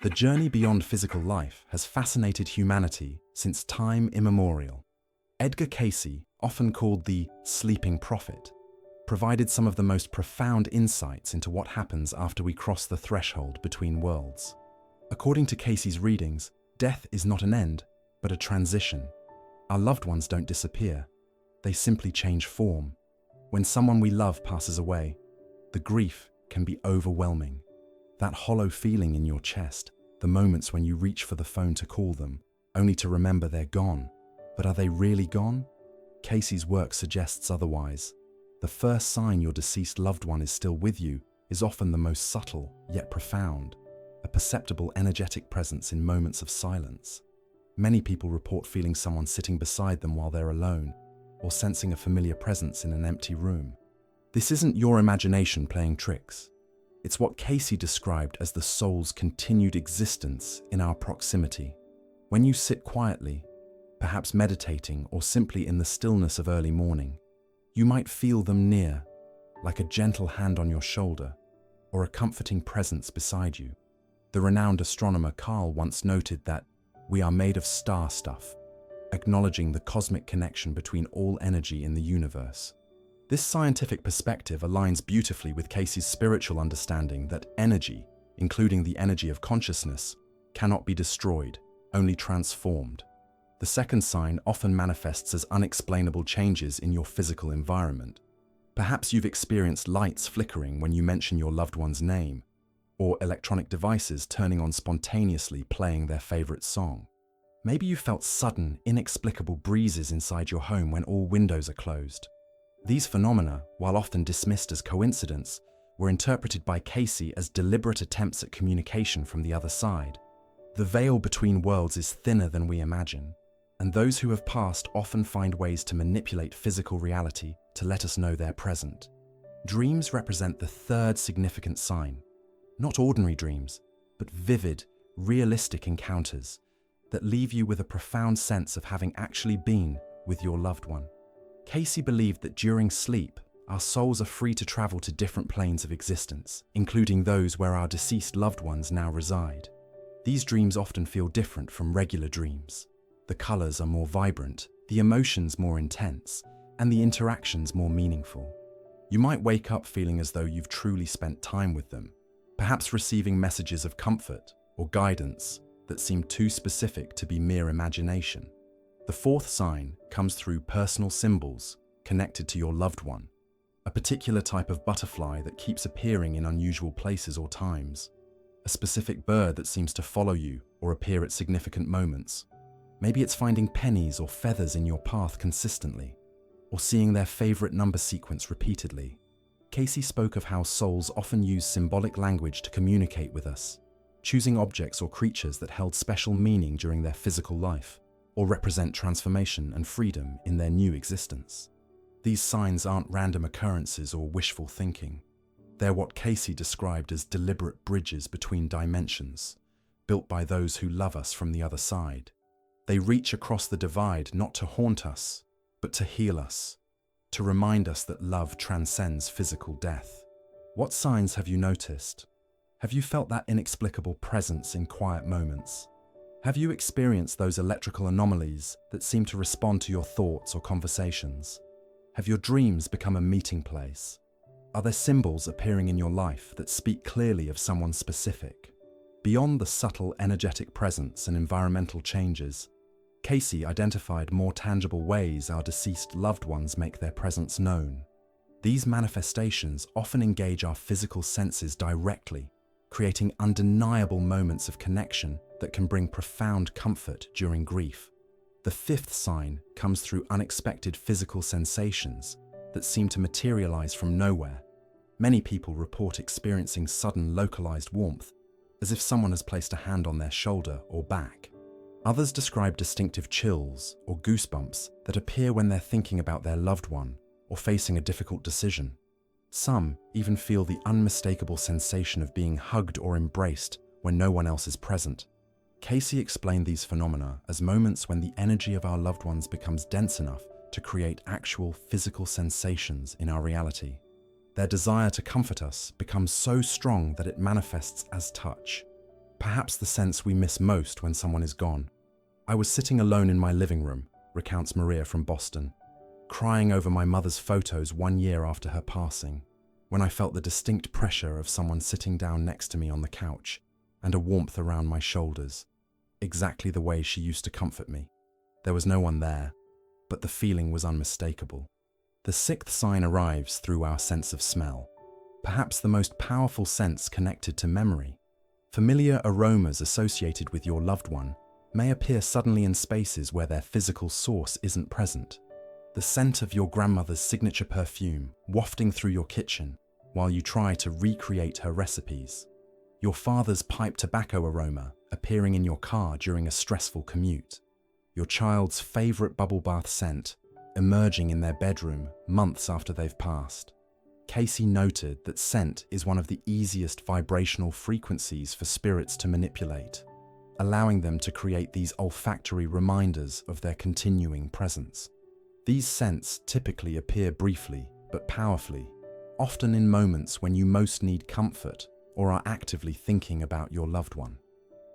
The journey beyond physical life has fascinated humanity since time immemorial. Edgar Cayce, often called the sleeping prophet, provided some of the most profound insights into what happens after we cross the threshold between worlds. According to Cayce's readings, death is not an end, but a transition. Our loved ones don't disappear. They simply change form. When someone we love passes away, the grief can be overwhelming. That hollow feeling in your chest, the moments when you reach for the phone to call them, only to remember they're gone. But are they really gone? Cayce's work suggests otherwise. The first sign your deceased loved one is still with you is often the most subtle, yet profound, a perceptible energetic presence in moments of silence. Many people report feeling someone sitting beside them while they're alone, or sensing a familiar presence in an empty room. This isn't your imagination playing tricks. It's what Cayce described as the soul's continued existence in our proximity. When you sit quietly, perhaps meditating or simply in the stillness of early morning, you might feel them near, like a gentle hand on your shoulder or a comforting presence beside you. The renowned astronomer Carl once noted that we are made of star stuff, acknowledging the cosmic connection between all energy in the universe. This scientific perspective aligns beautifully with Cayce's spiritual understanding that energy, including the energy of consciousness, cannot be destroyed, only transformed. The second sign often manifests as unexplainable changes in your physical environment. Perhaps you've experienced lights flickering when you mention your loved one's name, or electronic devices turning on spontaneously playing their favorite song. Maybe you felt sudden, inexplicable breezes inside your home when all windows are closed. These phenomena, while often dismissed as coincidence, were interpreted by Cayce as deliberate attempts at communication from the other side. The veil between worlds is thinner than we imagine, and those who have passed often find ways to manipulate physical reality to let us know they're present. Dreams represent the third significant sign. Not ordinary dreams, but vivid, realistic encounters that leave you with a profound sense of having actually been with your loved one. Cayce believed that during sleep, our souls are free to travel to different planes of existence, including those where our deceased loved ones now reside. These dreams often feel different from regular dreams. The colors are more vibrant, the emotions more intense, and the interactions more meaningful. You might wake up feeling as though you've truly spent time with them, perhaps receiving messages of comfort or guidance that seem too specific to be mere imagination. The fourth sign comes through personal symbols connected to your loved one, a particular type of butterfly that keeps appearing in unusual places or times, a specific bird that seems to follow you or appear at significant moments. Maybe it's finding pennies or feathers in your path consistently, or seeing their favorite number sequence repeatedly. Cayce spoke of how souls often use symbolic language to communicate with us, choosing objects or creatures that held special meaning during their physical life, or represent transformation and freedom in their new existence. These signs aren't random occurrences or wishful thinking. They're what Cayce described as deliberate bridges between dimensions, built by those who love us from the other side. They reach across the divide not to haunt us, but to heal us, to remind us that love transcends physical death. What signs have you noticed? Have you felt that inexplicable presence in quiet moments? Have you experienced those electrical anomalies that seem to respond to your thoughts or conversations? Have your dreams become a meeting place? Are there symbols appearing in your life that speak clearly of someone specific? Beyond the subtle energetic presence and environmental changes, Cayce identified more tangible ways our deceased loved ones make their presence known. These manifestations often engage our physical senses directly, creating undeniable moments of connection that can bring profound comfort during grief. The fifth sign comes through unexpected physical sensations that seem to materialize from nowhere. Many people report experiencing sudden localized warmth, as if someone has placed a hand on their shoulder or back. Others describe distinctive chills or goosebumps that appear when they're thinking about their loved one or facing a difficult decision. Some even feel the unmistakable sensation of being hugged or embraced when no one else is present. Cayce explained these phenomena as moments when the energy of our loved ones becomes dense enough to create actual physical sensations in our reality. Their desire to comfort us becomes so strong that it manifests as touch, perhaps the sense we miss most when someone is gone. I was sitting alone in my living room, recounts Maria from Boston, crying over my mother's photos 1 year after her passing, when I felt the distinct pressure of someone sitting down next to me on the couch and a warmth around my shoulders, exactly the way she used to comfort me. There was no one there, but the feeling was unmistakable. The sixth sign arrives through our sense of smell, perhaps the most powerful sense connected to memory. Familiar aromas associated with your loved one may appear suddenly in spaces where their physical source isn't present. The scent of your grandmother's signature perfume wafting through your kitchen while you try to recreate her recipes. Your father's pipe tobacco aroma appearing in your car during a stressful commute. Your child's favorite bubble bath scent emerging in their bedroom months after they've passed. Cayce noted that scent is one of the easiest vibrational frequencies for spirits to manipulate, allowing them to create these olfactory reminders of their continuing presence. These scents typically appear briefly but powerfully, often in moments when you most need comfort or are actively thinking about your loved one.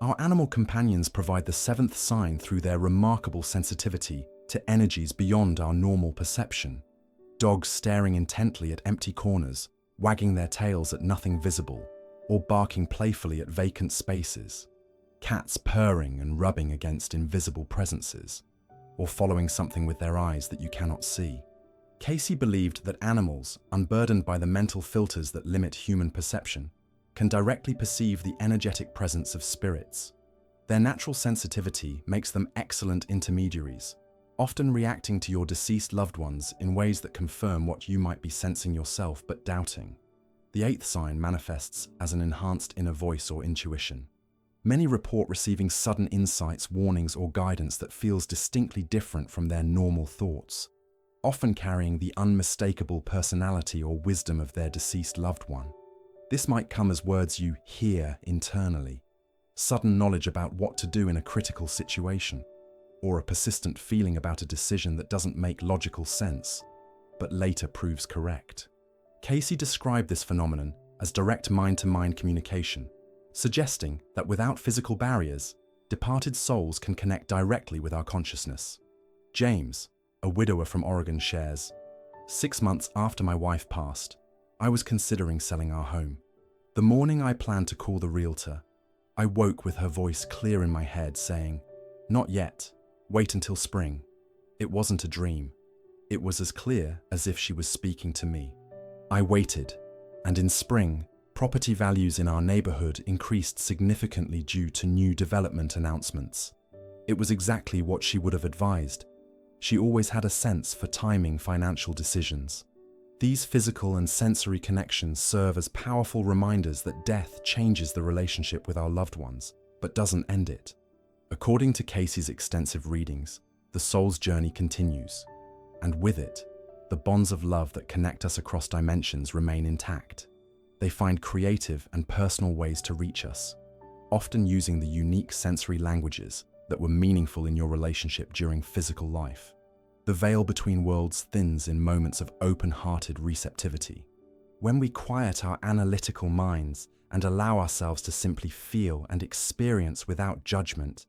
Our animal companions provide the seventh sign through their remarkable sensitivity to energies beyond our normal perception. Dogs staring intently at empty corners, wagging their tails at nothing visible, or barking playfully at vacant spaces. Cats purring and rubbing against invisible presences, or following something with their eyes that you cannot see. Cayce believed that animals, unburdened by the mental filters that limit human perception, can directly perceive the energetic presence of spirits. Their natural sensitivity makes them excellent intermediaries, often reacting to your deceased loved ones in ways that confirm what you might be sensing yourself but doubting. The eighth sign manifests as an enhanced inner voice or intuition. Many report receiving sudden insights, warnings, or guidance that feels distinctly different from their normal thoughts, often carrying the unmistakable personality or wisdom of their deceased loved one. This might come as words you hear internally, sudden knowledge about what to do in a critical situation, or a persistent feeling about a decision that doesn't make logical sense, but later proves correct. Cayce described this phenomenon as direct mind-to-mind communication, suggesting that without physical barriers, departed souls can connect directly with our consciousness. James, a widower from Oregon, shares, 6 months after my wife passed, I was considering selling our home. The morning I planned to call the realtor, I woke with her voice clear in my head saying, "Not yet, wait until spring." It wasn't a dream. It was as clear as if she was speaking to me. I waited, and in spring, property values in our neighborhood increased significantly due to new development announcements. It was exactly what she would have advised. She always had a sense for timing financial decisions. These physical and sensory connections serve as powerful reminders that death changes the relationship with our loved ones, but doesn't end it. According to Cayce's extensive readings, the soul's journey continues, and with it, the bonds of love that connect us across dimensions remain intact. They find creative and personal ways to reach us, often using the unique sensory languages that were meaningful in your relationship during physical life. The veil between worlds thins in moments of open-hearted receptivity. When we quiet our analytical minds and allow ourselves to simply feel and experience without judgment,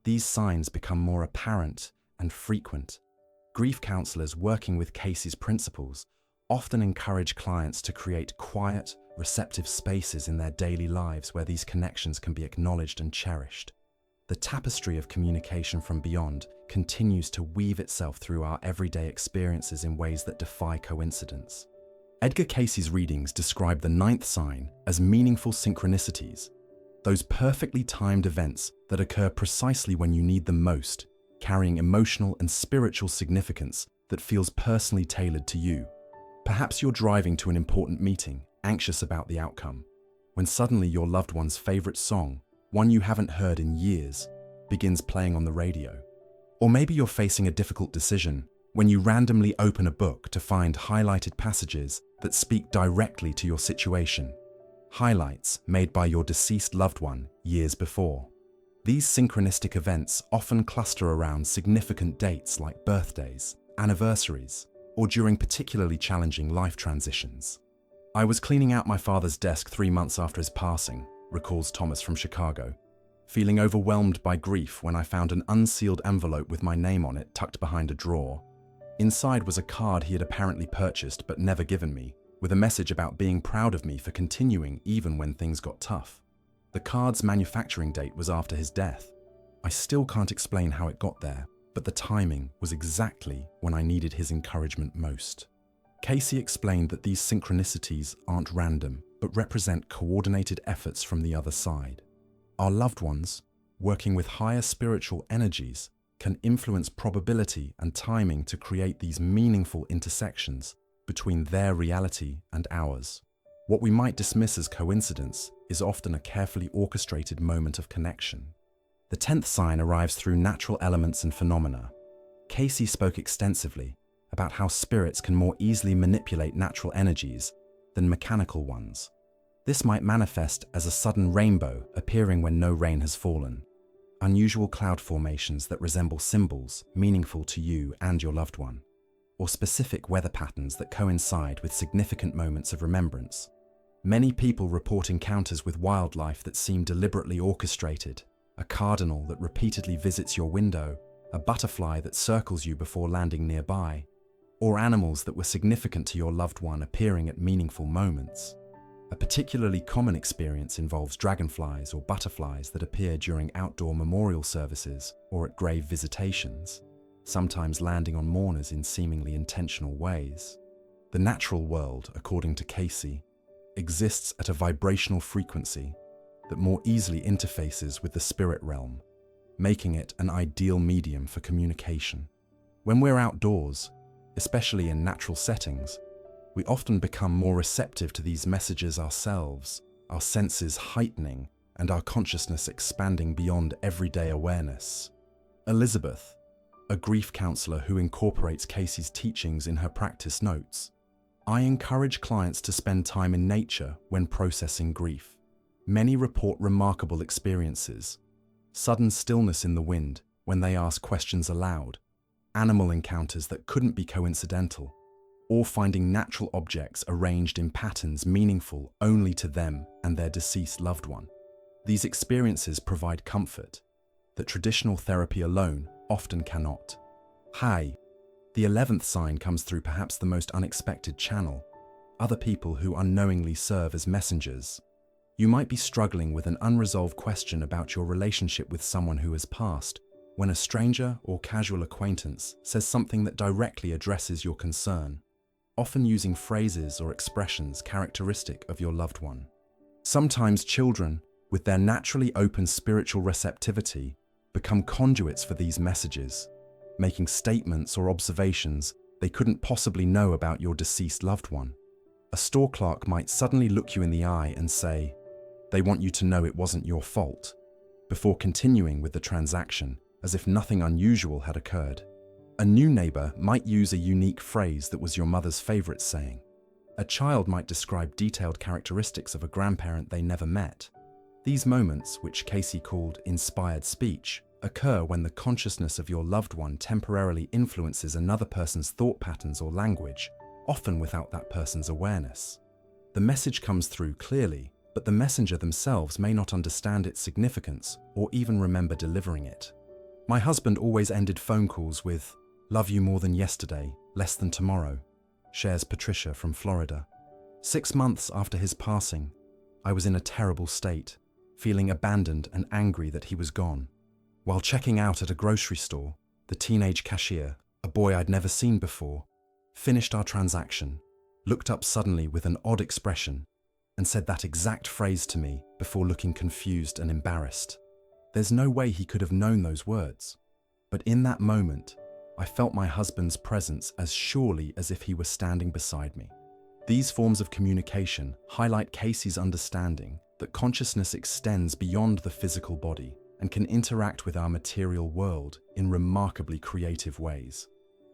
these signs become more apparent and frequent. Grief counselors working with Cayce's principles often encourage clients to create quiet, receptive spaces in their daily lives where these connections can be acknowledged and cherished. The tapestry of communication from beyond continues to weave itself through our everyday experiences in ways that defy coincidence. Edgar Cayce's readings describe the ninth sign as meaningful synchronicities, those perfectly timed events that occur precisely when you need them most, carrying emotional and spiritual significance that feels personally tailored to you. Perhaps you're driving to an important meeting, anxious about the outcome, when suddenly your loved one's favorite song, one you haven't heard in years, begins playing on the radio. Or maybe you're facing a difficult decision when you randomly open a book to find highlighted passages that speak directly to your situation. Highlights made by your deceased loved one years before. These synchronistic events often cluster around significant dates like birthdays, anniversaries, or during particularly challenging life transitions. I was cleaning out my father's desk 3 months after his passing, recalls Thomas from Chicago, feeling overwhelmed by grief when I found an unsealed envelope with my name on it tucked behind a drawer. Inside was a card he had apparently purchased but never given me, with a message about being proud of me for continuing even when things got tough. The card's manufacturing date was after his death. I still can't explain how it got there, but the timing was exactly when I needed his encouragement most. Cayce explained that these synchronicities aren't random, but represent coordinated efforts from the other side. Our loved ones, working with higher spiritual energies, can influence probability and timing to create these meaningful intersections between their reality and ours. What we might dismiss as coincidence is often a carefully orchestrated moment of connection. The 10th sign arrives through natural elements and phenomena. Cayce spoke extensively about how spirits can more easily manipulate natural energies than mechanical ones. This might manifest as a sudden rainbow appearing when no rain has fallen, unusual cloud formations that resemble symbols meaningful to you and your loved one, or specific weather patterns that coincide with significant moments of remembrance. Many people report encounters with wildlife that seem deliberately orchestrated: a cardinal that repeatedly visits your window, a butterfly that circles you before landing nearby, or animals that were significant to your loved one appearing at meaningful moments. A particularly common experience involves dragonflies or butterflies that appear during outdoor memorial services or at grave visitations, sometimes landing on mourners in seemingly intentional ways. The natural world, according to Cayce, exists at a vibrational frequency that more easily interfaces with the spirit realm, making it an ideal medium for communication. When we're outdoors, especially in natural settings, we often become more receptive to these messages ourselves, our senses heightening and our consciousness expanding beyond everyday awareness. Elizabeth, a grief counselor who incorporates Cayce's teachings in her practice, notes, "I encourage clients to spend time in nature when processing grief. Many report remarkable experiences: sudden stillness in the wind when they ask questions aloud, animal encounters that couldn't be coincidental, or finding natural objects arranged in patterns meaningful only to them and their deceased loved one. These experiences provide comfort that traditional therapy alone often cannot." Hi, the 11th sign comes through perhaps the most unexpected channel: other people who unknowingly serve as messengers. You might be struggling with an unresolved question about your relationship with someone who has passed, when a stranger or casual acquaintance says something that directly addresses your concern, often using phrases or expressions characteristic of your loved one. Sometimes children, with their naturally open spiritual receptivity, become conduits for these messages, making statements or observations they couldn't possibly know about your deceased loved one. A store clerk might suddenly look you in the eye and say, "They want you to know it wasn't your fault," before continuing with the transaction as if nothing unusual had occurred. A new neighbor might use a unique phrase that was your mother's favorite saying. A child might describe detailed characteristics of a grandparent they never met. These moments, which Cayce called inspired speech, occur when the consciousness of your loved one temporarily influences another person's thought patterns or language, often without that person's awareness. The message comes through clearly, but the messenger themselves may not understand its significance or even remember delivering it. "My husband always ended phone calls with, 'Love you more than yesterday, less than tomorrow,'" shares Patricia from Florida. "6 months after his passing, I was in a terrible state, feeling abandoned and angry that he was gone. While checking out at a grocery store, the teenage cashier, a boy I'd never seen before, finished our transaction, looked up suddenly with an odd expression, and said that exact phrase to me before looking confused and embarrassed. There's no way he could have known those words, but in that moment, I felt my husband's presence as surely as if he were standing beside me." These forms of communication highlight Cayce's understanding that consciousness extends beyond the physical body and can interact with our material world in remarkably creative ways.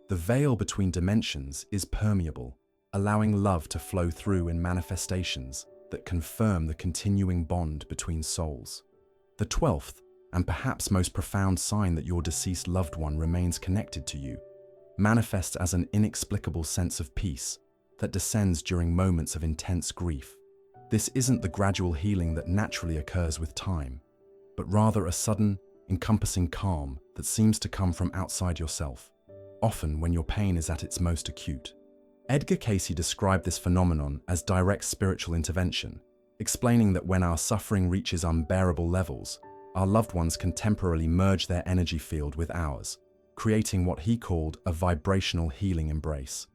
The veil between dimensions is permeable, allowing love to flow through in manifestations that confirm the continuing bond between souls. The 12th, and perhaps most profound sign that your deceased loved one remains connected to you, manifests as an inexplicable sense of peace that descends during moments of intense grief. This isn't the gradual healing that naturally occurs with time, but rather a sudden, encompassing calm that seems to come from outside yourself, often when your pain is at its most acute. Edgar Cayce described this phenomenon as direct spiritual intervention, explaining that when our suffering reaches unbearable levels, our loved ones can temporarily merge their energy field with ours, creating what he called a vibrational healing embrace.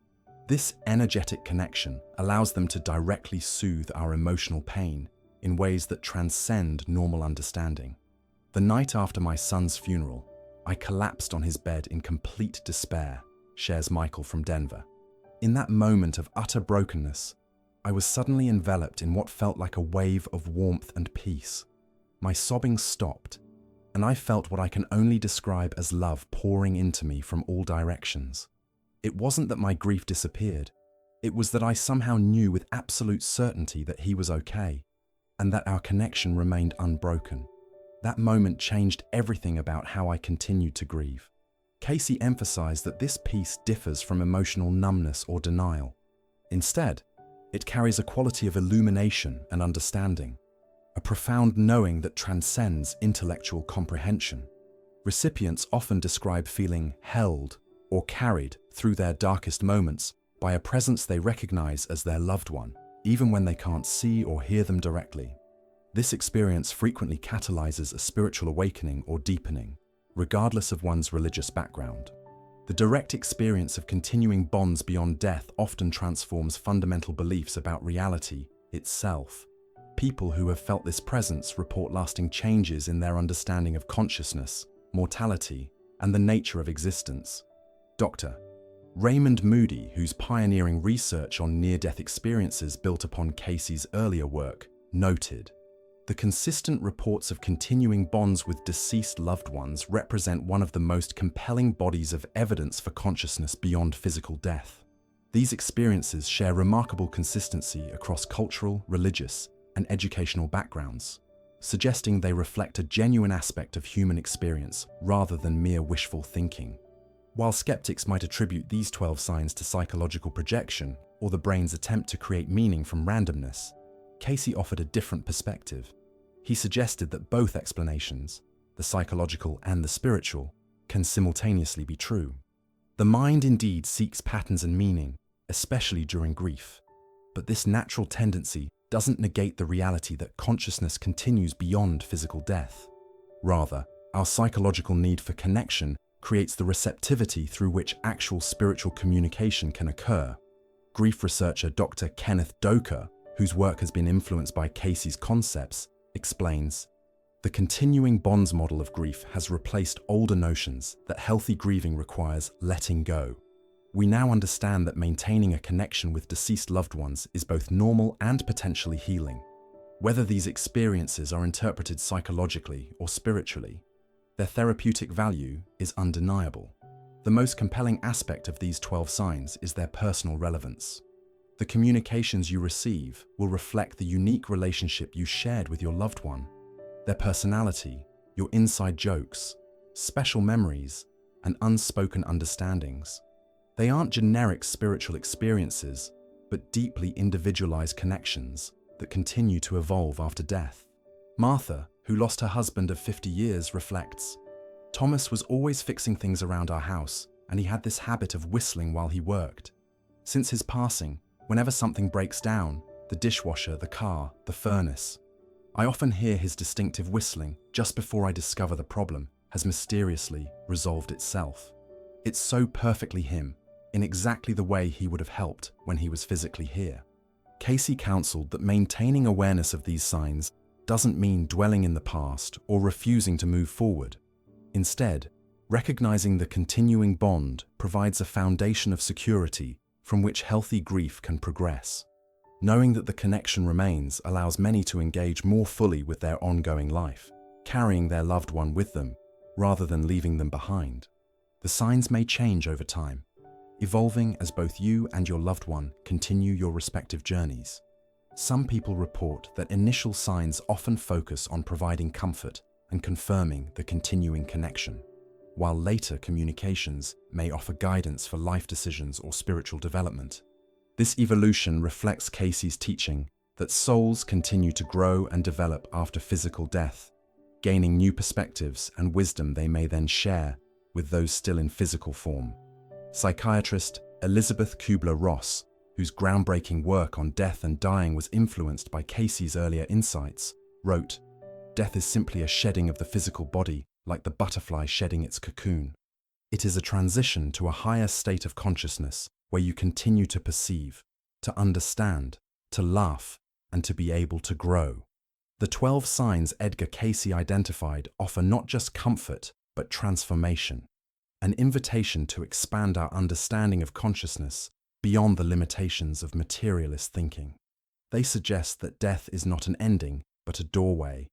This energetic connection allows them to directly soothe our emotional pain in ways that transcend normal understanding. The night after my son's funeral, I collapsed on his bed in complete despair, shares Michael from Denver. In that moment of utter brokenness, I was suddenly enveloped in what felt like a wave of warmth and peace. My sobbing stopped, and I felt what I can only describe as love pouring into me from all directions. It wasn't that my grief disappeared. It was that I somehow knew with absolute certainty that he was okay, and that our connection remained unbroken. That moment changed everything about how I continued to grieve. Cayce emphasized that this peace differs from emotional numbness or denial. Instead, it carries a quality of illumination and understanding, a profound knowing that transcends intellectual comprehension. Recipients often describe feeling held or carried through their darkest moments by a presence they recognize as their loved one, even when they can't see or hear them directly. This experience frequently catalyzes a spiritual awakening or deepening, regardless of one's religious background. The direct experience of continuing bonds beyond death often transforms fundamental beliefs about reality itself. People who have felt this presence report lasting changes in their understanding of consciousness, mortality, and the nature of existence. Dr. Raymond Moody, whose pioneering research on near-death experiences built upon Cayce's earlier work, noted, "The consistent reports of continuing bonds with deceased loved ones represent one of the most compelling bodies of evidence for consciousness beyond physical death. These experiences share remarkable consistency across cultural, religious, and educational backgrounds, suggesting they reflect a genuine aspect of human experience rather than mere wishful thinking." While skeptics might attribute these 12 signs to psychological projection or the brain's attempt to create meaning from randomness, Cayce offered a different perspective. He suggested that both explanations, the psychological and the spiritual, can simultaneously be true. The mind indeed seeks patterns and meaning, especially during grief, but this natural tendency doesn't negate the reality that consciousness continues beyond physical death. Rather, our psychological need for connection creates the receptivity through which actual spiritual communication can occur. Grief researcher Dr. Kenneth Doker, whose work has been influenced by Cayce's concepts, explains, "The continuing bonds model of grief has replaced older notions that healthy grieving requires letting go. We now understand that maintaining a connection with deceased loved ones is both normal and potentially healing. Whether these experiences are interpreted psychologically or spiritually, their therapeutic value is undeniable. The most compelling aspect of these 12 signs is their personal relevance. The communications you receive will reflect the unique relationship you shared with your loved one, their personality, your inside jokes, special memories, and unspoken understandings. They aren't generic spiritual experiences, but deeply individualized connections that continue to evolve after death." Martha, who lost her husband of 50 years, reflects, "Thomas was always fixing things around our house, and he had this habit of whistling while he worked. Since his passing, whenever something breaks down, the dishwasher, the car, the furnace, I often hear his distinctive whistling just before I discover the problem has mysteriously resolved itself. It's so perfectly him, in exactly the way he would have helped when he was physically here." Cayce counseled that maintaining awareness of these signs doesn't mean dwelling in the past or refusing to move forward. Instead, recognizing the continuing bond provides a foundation of security from which healthy grief can progress. Knowing that the connection remains allows many to engage more fully with their ongoing life, carrying their loved one with them, rather than leaving them behind. The signs may change over time, evolving as both you and your loved one continue your respective journeys. Some people report that initial signs often focus on providing comfort and confirming the continuing connection, while later communications may offer guidance for life decisions or spiritual development. This evolution reflects Cayce's teaching that souls continue to grow and develop after physical death, gaining new perspectives and wisdom they may then share with those still in physical form. Psychiatrist Elizabeth Kubler-Ross, whose groundbreaking work on death and dying was influenced by Cayce's earlier insights, wrote, "Death is simply a shedding of the physical body, like the butterfly shedding its cocoon. It is a transition to a higher state of consciousness where you continue to perceive, to understand, to laugh, and to be able to grow." The 12 signs Edgar Cayce identified offer not just comfort, but transformation, an invitation to expand our understanding of consciousness beyond the limitations of materialist thinking. They suggest that death is not an ending, but a doorway,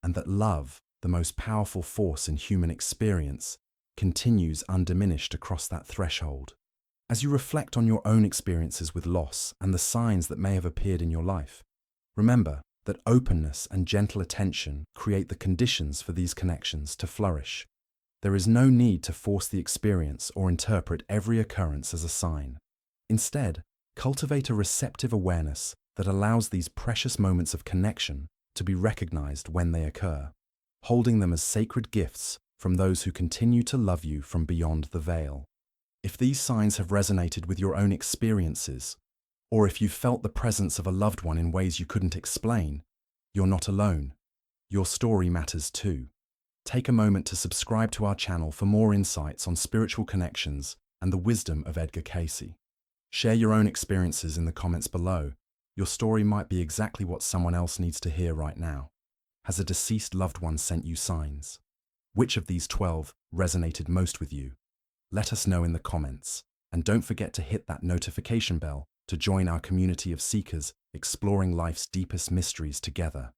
and that love, the most powerful force in human experience, continues undiminished across that threshold. As you reflect on your own experiences with loss and the signs that may have appeared in your life, remember that openness and gentle attention create the conditions for these connections to flourish. There is no need to force the experience or interpret every occurrence as a sign. Instead, cultivate a receptive awareness that allows these precious moments of connection to be recognized when they occur, holding them as sacred gifts from those who continue to love you from beyond the veil. If these signs have resonated with your own experiences, or if you've felt the presence of a loved one in ways you couldn't explain, you're not alone. Your story matters too. Take a moment to subscribe to our channel for more insights on spiritual connections and the wisdom of Edgar Cayce. Share your own experiences in the comments below. Your story might be exactly what someone else needs to hear right now. Has a deceased loved one sent you signs? Which of these 12 resonated most with you? Let us know in the comments. And don't forget to hit that notification bell to join our community of seekers exploring life's deepest mysteries together.